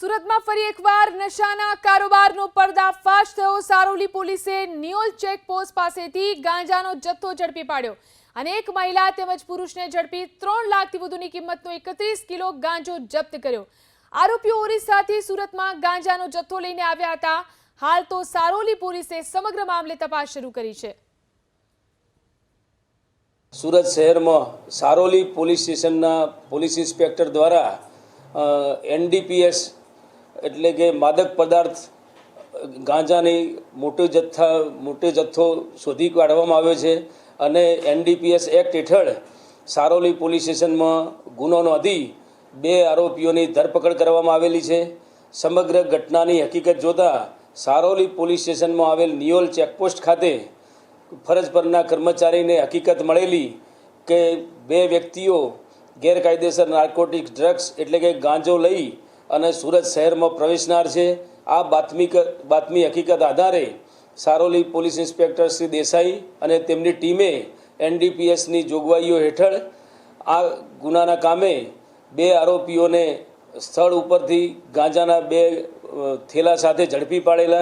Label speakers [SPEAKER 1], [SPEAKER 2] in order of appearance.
[SPEAKER 1] સુરતમાં ફરી એકવાર નશાના કારોબારનો પર્દાફાશ થયો। સારોલી પોલીસે નિયોલ ચેકપોસ્ટ પાસેથી ગાંજાનો જથ્થો ઝડપી પાડ્યો અને એક મહિલા તેમજ પુરુષને ઝડપી 3 લાખથી વધુની કિંમતનો 31 કિલો ગાંજો જપ્ત કર્યો। આરોપીઓ ઓરિસ્સાથી સુરતમાં ગાંજાનો જથ્થો લઈને આવ્યા હતા। હાલ તો સારોલી પોલીસે સમગ્ર મામલે તપાસ શરૂ કરી છે।
[SPEAKER 2] सूरत शहर में Saroli police station police inspector द्वारा NDPS एटले के मादक पदार्थ गांजानी मोटो जत्थो शोधी काढवामां आव्यो छे अने NDPS एक्ट हेठळ सारोली पोलीस स्टेशन में गुनो नोंधी 2 आरोपीओनी धरपकड़ करवामां आवेली छे। समग्र घटनानी हकीकत जोता सारोली पोलीस स्टेशन में आवेल नियोल चेकपोस्ट खाते फरज परना कर्मचारी ने हकीकत मळेली के 2 व्यक्तिओ गैरकायदेसर नार्कोटिक्स ड्रग्स एटले के गांजो लई अने सूरत शहर में प्रवेशनार छे। आ बातमी हकीकत आधारे सारोली पोलीस इंस्पेक्टर श्री देसाई अने तेमनी टीमे NDPS नी जोगवाईओ हेठळ आ गुनाना कामे 2 आरोपीओने स्थळ उपरथी गांजाना 2 थेला साथे झड़पी पाडेला।